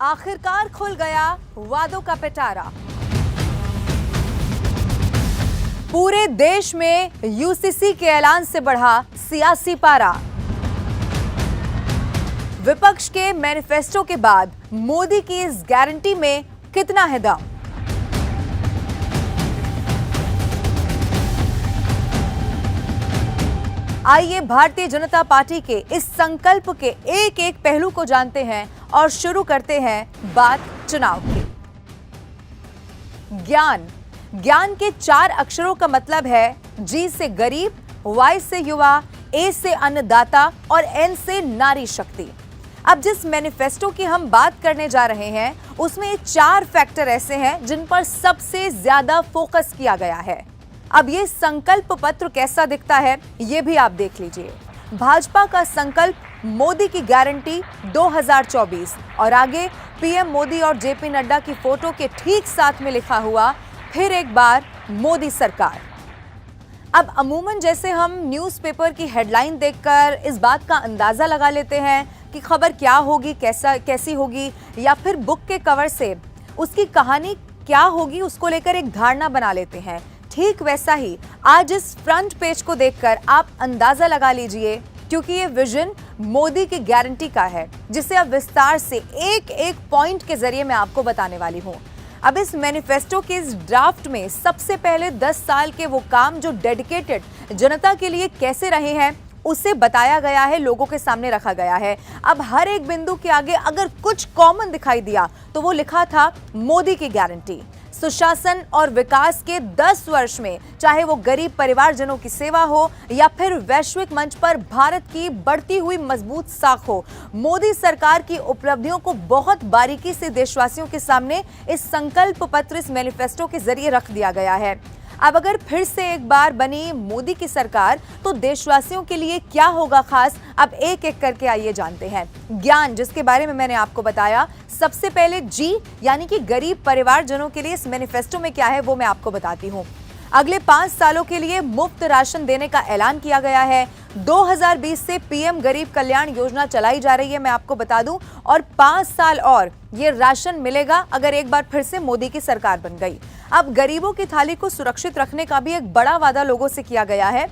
आखिरकार खुल गया वादों का पिटारा। पूरे देश में यूसीसी के ऐलान से बढ़ा सियासी पारा। विपक्ष के मैनिफेस्टो के बाद मोदी की इस गारंटी में कितना है दम? आइए भारतीय जनता पार्टी के इस संकल्प के एक एक पहलू को जानते हैं और शुरू करते हैं बात चुनाव की। ज्ञान। ज्ञान के 4 अक्षरों का मतलब है जी से गरीब, वाई से युवा, ए से अन्नदाता और एन से नारी शक्ति। अब जिस मैनिफेस्टो की हम बात करने जा रहे हैं उसमें ये 4 फैक्टर ऐसे हैं जिन पर सबसे ज्यादा फोकस किया गया है। अब ये संकल्प पत्र कैसा दिखता है ये भी आप देख लीजिए। भाजपा का संकल्प मोदी की गारंटी 2024 और आगे पीएम मोदी और जेपी नड्डा की फोटो के ठीक साथ में लिखा हुआ फिर एक बार मोदी सरकार। अब अमूमन जैसे हम न्यूज़पेपर की हेडलाइन देखकर इस बात का अंदाजा लगा लेते हैं कि खबर क्या होगी, कैसी होगी, या फिर बुक के कवर से उसकी कहानी क्या होगी उसको लेकर एक धारणा बना लेते हैं। ठीक वैसा ही आज इस फ्रंट पेज को देखकर आप अंदाजा लगा लीजिए, क्योंकि ये विजन मोदी की गारंटी का है जिसे अब विस्तार से एक एक पॉइंट के जरिए मैं आपको बताने वाली हूं। अब इस मैनिफेस्टो के इस ड्राफ्ट में सबसे पहले 10 साल के वो काम जो डेडिकेटेड जनता के लिए कैसे रहे हैं उसे बताया गया है, लोगों के सामने रखा गया है। अब हर एक बिंदु के आगे अगर कुछ कॉमन दिखाई दिया तो वो लिखा था मोदी की गारंटी। सुशासन और विकास के 10 वर्ष में चाहे वो गरीब परिवारजनों की सेवा हो या फिर वैश्विक मंच पर भारत की बढ़ती हुई मजबूत साख हो, मोदी सरकार की उपलब्धियों को बहुत बारीकी से देशवासियों के सामने इस संकल्प पत्र, इस मैनिफेस्टो के जरिए रख दिया गया है। अब अगर फिर से एक बार बनी मोदी की सरकार तो देशवासियों के लिए क्या होगा खास, अब एक एक करके आइए जानते हैं। ज्ञान, जिसके बारे में मैंने आपको बताया, सबसे पहले जी यानी कि गरीब परिवारजनों के लिए इस मैनिफेस्टो में क्या है वो मैं आपको बताती हूँ। अगले 5 सालों के लिए मुफ्त राशन देने का ऐलान किया गया है। 2020 से पीएम गरीब कल्याण योजना चलाई जा रही है, मैं आपको बता दूं, और 5 साल और ये राशन मिलेगा अगर एक बार फिर से मोदी की सरकार बन गई। अब गरीबों की थाली को सुरक्षित रखने का भी एक बड़ा वादा लोगों से किया गया है।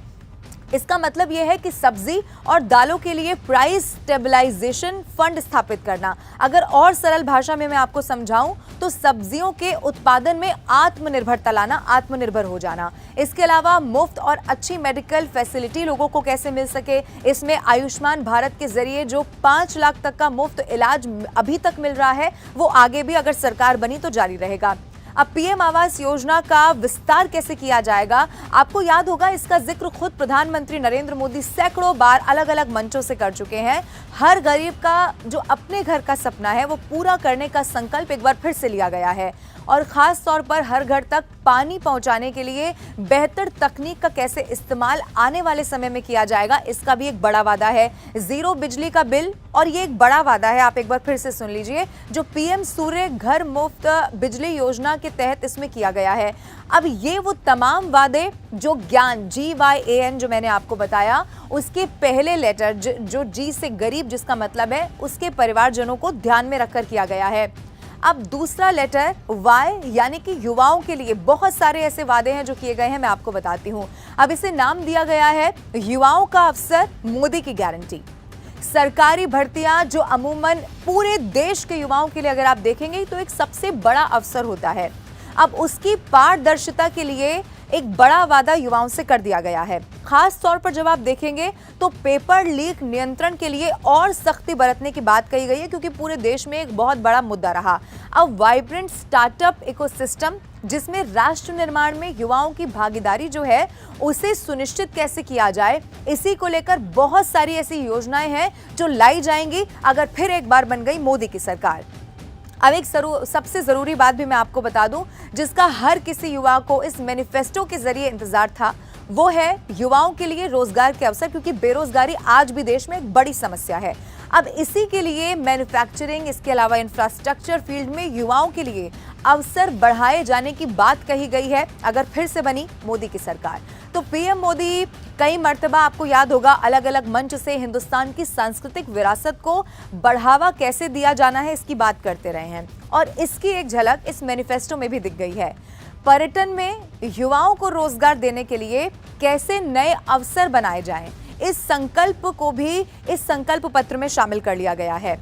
इसका मतलब यह है कि सब्जी और दालों के लिए प्राइस स्टेबलाइजेशन फंड स्थापित करना। अगर और सरल भाषा में मैं आपको समझाऊं तो सब्जियों के उत्पादन में आत्मनिर्भरता लाना, आत्मनिर्भर हो जाना। इसके अलावा मुफ्त और अच्छी मेडिकल फैसिलिटी लोगों को कैसे मिल सके, इसमें आयुष्मान भारत के जरिए जो 5 लाख तक का मुफ्त इलाज अभी तक मिल रहा है वो आगे भी अगर सरकार बनी तो जारी रहेगा। अब पीएम आवास योजना का विस्तार कैसे किया जाएगा, आपको याद होगा इसका जिक्र खुद प्रधानमंत्री नरेंद्र मोदी सैकड़ों बार अलग अलग मंचों से कर चुके हैं। हर गरीब का जो अपने घर का सपना है वो पूरा करने का संकल्प एक बार फिर से लिया गया है, और खास तौर पर हर घर तक पानी पहुंचाने के लिए बेहतर तकनीक का कैसे इस्तेमाल आने वाले समय में किया जाएगा, इसका भी एक बड़ा वादा है। जीरो बिजली का बिल, और ये एक बड़ा वादा है, आप एक बार फिर से सुन लीजिए, जो पीएम सूर्य घर मुफ्त बिजली योजना के तहत इसमें किया गया है। अब ये वो तमाम वादे जो ज्ञान GYAN जो मैंने आपको बताया उसके पहले लेटर जो जी से गरीब जिसका मतलब है उसके परिवारजनों को ध्यान में रखकर किया गया है। अब दूसरा लेटर वाई यानी कि युवाओं के लिए बहुत सारे ऐसे वादे हैं जो किए गए हैं, मैं आपको बताती हूँ। अब इसे नाम दिया गया है युवाओं का अवसर, मोदी की गारंटी। सरकारी भर्तियां जो अमूमन पूरे देश के युवाओं के लिए अगर आप देखेंगे तो एक सबसे बड़ा अवसर होता है, अब उसकी पारदर्शिता के लिए एक बड़ा वादा युवाओं से कर दिया गया है। खास तौर पर जब आप देखेंगे तो पेपर लीक नियंत्रण के लिए और सख्ती बरतने की बात कही गई है, क्योंकि पूरे देश में एक बहुत बड़ा मुद्दा रहा। अब वाइब्रेंट स्टार्टअप इकोसिस्टम जिसमें राष्ट्र निर्माण में युवाओं की भागीदारी जो है उसे सुनिश्चित कैसे किया जाए, इसी को लेकर बहुत सारी ऐसी योजनाएं हैं जो लाई जाएंगी अगर फिर एक बार बन गई मोदी की सरकार। अब एक सबसे जरूरी बात भी मैं आपको बता दूं जिसका हर किसी युवा को इस मैनिफेस्टो के जरिए इंतजार था, वो है युवाओं के लिए रोजगार के अवसर, क्योंकि बेरोजगारी आज भी देश में एक बड़ी समस्या है। अब इसी के लिए मैन्युफैक्चरिंग, इसके अलावा इंफ्रास्ट्रक्चर फील्ड में युवाओं के लिए अवसर बढ़ाए जाने की बात कही गई है अगर फिर से बनी मोदी की सरकार। तो पीएम मोदी कई मर्तबा आपको याद होगा अलग अलग मंच से हिंदुस्तान की सांस्कृतिक विरासत को बढ़ावा कैसे दिया जाना है इसकी बात करते रहे हैं और इसकी एक झलक इस मैनिफेस्टो में भी दिख गई है। पर्यटन में युवाओं को रोजगार देने के लिए कैसे नए अवसर बनाए जाएं, इस संकल्प को भी इस संकल्प पत्र में शामिल कर लिया गया है।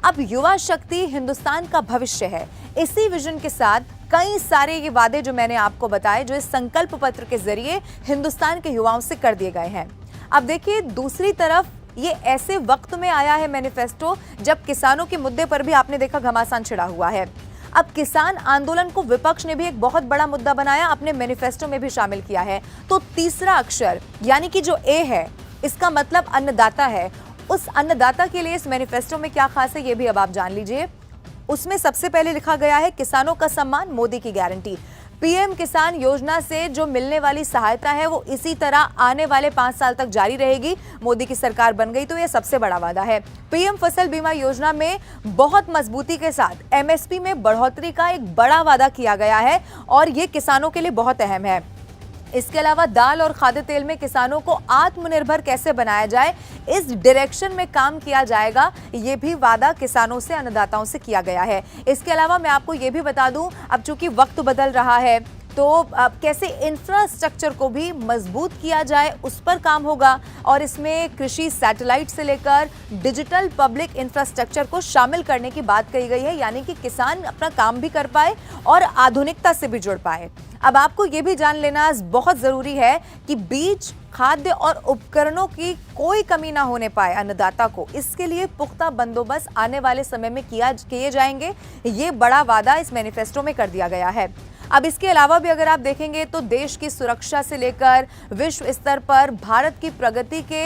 अब युवा शक्ति हिंदुस्तान का भविष्य है। इसी विजन के साथ कई सारे ये वादे जो मैंने आपको बताए जो इस संकल्प पत्र के जरिए हिंदुस्तान के युवाओं से कर दिए गए हैं। अब देखिए दूसरी तरफ ये ऐसे वक्त में आया है मैनिफेस्टो जब किसानों के मुद्दे पर भी आपने देखा घमासान छिड़ा हुआ है। अब किसान आंदोलन को विपक्ष ने भी एक बहुत बड़ा मुद्दा बनाया, अपने मैनिफेस्टो में भी शामिल किया है। तो तीसरा अक्षर यानी कि जो ए है इसका मतलब अन्नदाता है। उस अन्नदाता के लिए इस मैनिफेस्टो में क्या खास है ये भी अब आप जान लीजिए। उसमें सबसे पहले लिखा गया है किसानों का सम्मान, मोदी की गारंटी। पीएम किसान योजना से जो मिलने वाली सहायता है वो इसी तरह आने वाले 5 साल तक जारी रहेगी। मोदी की सरकार बन गई तो यह सबसे बड़ा वादा है। पीएम फसल बीमा योजना में बहुत मजबूती के साथ एमएसपी में बढ़ोतरी का एक बड़ा वादा किया गया है और ये किसानों के लिए बहुत अहम है। इसके अलावा दाल और खाद्य तेल में किसानों को आत्मनिर्भर कैसे बनाया जाए इस डायरेक्शन में काम किया जाएगा, ये भी वादा किसानों से अन्नदाताओं से किया गया है। इसके अलावा मैं आपको ये भी बता दूं अब चूंकि वक्त बदल रहा है तो अब कैसे इंफ्रास्ट्रक्चर को भी मजबूत किया जाए उस पर काम होगा और इसमें कृषि सैटेलाइट से लेकर डिजिटल पब्लिक इंफ्रास्ट्रक्चर को शामिल करने की बात कही गई है, यानी कि किसान अपना काम भी कर पाए और आधुनिकता से भी जुड़ पाए। अब आपको ये भी जान लेना बहुत जरूरी है कि बीज, खाद्य और उपकरणों की कोई कमी ना होने पाए अन्नदाता को। इसके लिए पुख्ता बंदोबस्त आने वाले समय में किए जाएंगे। ये बड़ा वादा इस मैनिफेस्टो में कर दिया गया है। अब इसके अलावा भी अगर आप देखेंगे तो देश की सुरक्षा से लेकर विश्व स्तर पर भारत की प्रगति के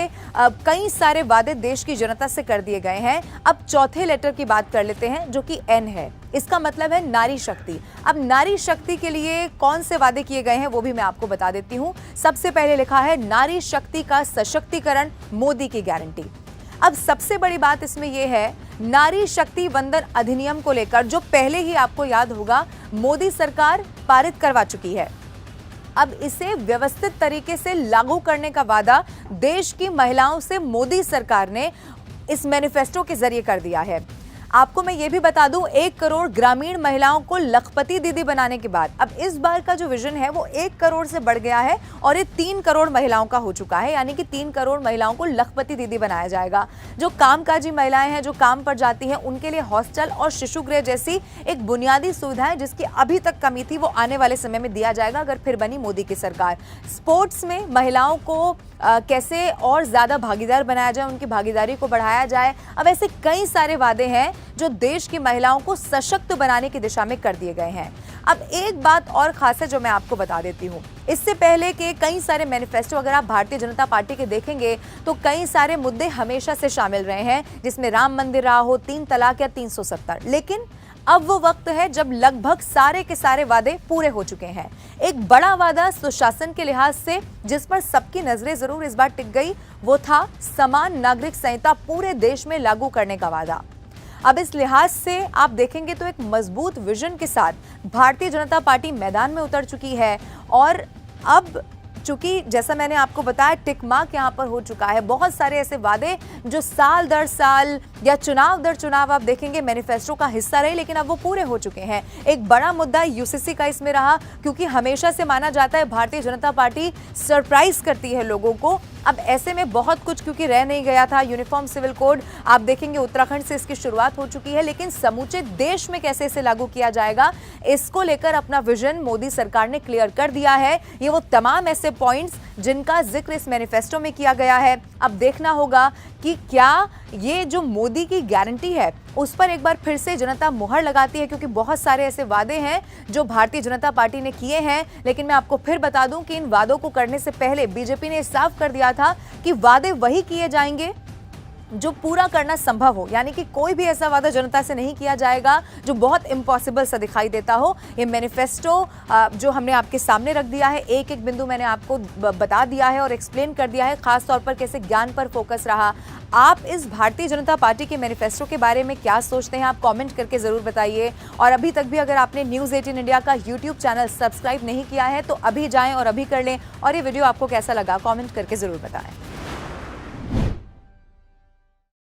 कई सारे वादे देश की जनता से कर दिए गए हैं। अब चौथे लेटर की बात कर लेते हैं जो कि एन है। इसका मतलब है नारी शक्ति। अब नारी शक्ति के लिए कौन से वादे किए गए हैं वो भी मैं आपको बता देती हूँ। सबसे पहले लिखा है नारी शक्ति का सशक्तिकरण, मोदी की गारंटी। अब सबसे बड़ी बात इसमें यह है नारी शक्ति वंदन अधिनियम को लेकर जो पहले ही आपको याद होगा मोदी सरकार पारित करवा चुकी है। अब इसे व्यवस्थित तरीके से लागू करने का वादा देश की महिलाओं से मोदी सरकार ने इस मैनिफेस्टो के जरिए कर दिया है। आपको मैं ये भी बता दूं 1 करोड़ ग्रामीण महिलाओं को लखपति दीदी बनाने के बाद अब इस बार का जो विजन है वो 1 करोड़ से बढ़ गया है और ये 3 करोड़ महिलाओं का हो चुका है, यानी कि 3 करोड़ महिलाओं को लखपति दीदी बनाया जाएगा। जो कामकाजी महिलाएं हैं जो काम पर जाती हैं उनके लिए हॉस्टल और शिशु गृह जैसी एक बुनियादी सुविधाएं जिसकी अभी तक कमी थी वो आने वाले समय में दिया जाएगा अगर फिर बनी मोदी की सरकार। स्पोर्ट्स में महिलाओं को कैसे और ज्यादा भागीदार बनाया जाए, उनकी भागीदारी को बढ़ाया जाए। अब ऐसे कई सारे वादे हैं जो देश की महिलाओं को सशक्त बनाने की दिशा में कर दिए गए हैं। अब एक बात और खास है जो मैं आपको बता देती हूँ। इससे पहले के कई सारे मैनिफेस्टो अगर आप भारतीय जनता पार्टी के देखेंगे तो कई सारे मुद्दे हमेशा से शामिल रहे हैं, जिसमें राम मंदिर रहा हो, 3 तलाक या 370। लेकिन अब वो वक्त है जब लगभग सारे के सारे वादे पूरे हो चुके हैं। एक बड़ा वादा सुशासन के लिहाज से जिस पर सबकी नजरें जरूर इस बार टिक गई वो था समान नागरिक संहिता पूरे देश में लागू करने का वादा। अब इस लिहाज से आप देखेंगे तो एक मजबूत विजन के साथ भारतीय जनता पार्टी मैदान में उतर चुकी है और अब चूंकि जैसा मैंने आपको बताया टिक मार्क यहाँ पर हो चुका है। बहुत सारे ऐसे वादे जो साल दर साल या चुनाव दर चुनाव आप देखेंगे मैनिफेस्टो का हिस्सा रहे, लेकिन अब वो पूरे हो चुके हैं। एक बड़ा मुद्दा यूसीसी का इसमें रहा क्योंकि हमेशा से माना जाता है भारतीय जनता पार्टी सरप्राइज करती है लोगों को। अब ऐसे में बहुत कुछ क्योंकि रह नहीं गया था। यूनिफॉर्म सिविल कोड आप देखेंगे उत्तराखंड से इसकी शुरुआत हो चुकी है, लेकिन समूचे देश में कैसे इसे लागू किया जाएगा इसको लेकर अपना विजन मोदी सरकार ने क्लियर कर दिया है। ये वो तमाम ऐसे पॉइंट्स जिनका जिक्र इस मैनिफेस्टो में किया गया है। अब देखना होगा कि क्या ये जो मोदी की गारंटी है उस पर एक बार फिर से जनता मुहर लगाती है, क्योंकि बहुत सारे ऐसे वादे हैं जो भारतीय जनता पार्टी ने किए हैं। लेकिन मैं आपको फिर बता दूं कि इन वादों को करने से पहले बीजेपी ने साफ कर दिया था कि वादे वही किए जाएंगे जो पूरा करना संभव हो, यानी कि कोई भी ऐसा वादा जनता से नहीं किया जाएगा जो बहुत इम्पॉसिबल सा दिखाई देता हो। ये मैनिफेस्टो जो हमने आपके सामने रख दिया है, एक एक बिंदु मैंने आपको बता दिया है और एक्सप्लेन कर दिया है, खास तौर पर कैसे ज्ञान पर फोकस रहा। आप इस भारतीय जनता पार्टी के मैनिफेस्टो के बारे में क्या सोचते हैं, आप कमेंट करके जरूर बताइए। और अभी तक भी अगर आपने न्यूज़ 18 इंडिया का यूट्यूब चैनल सब्सक्राइब नहीं किया है तो अभी जाएं और अभी कर लें। और ये वीडियो आपको कैसा लगा कमेंट करके जरूर बताएं।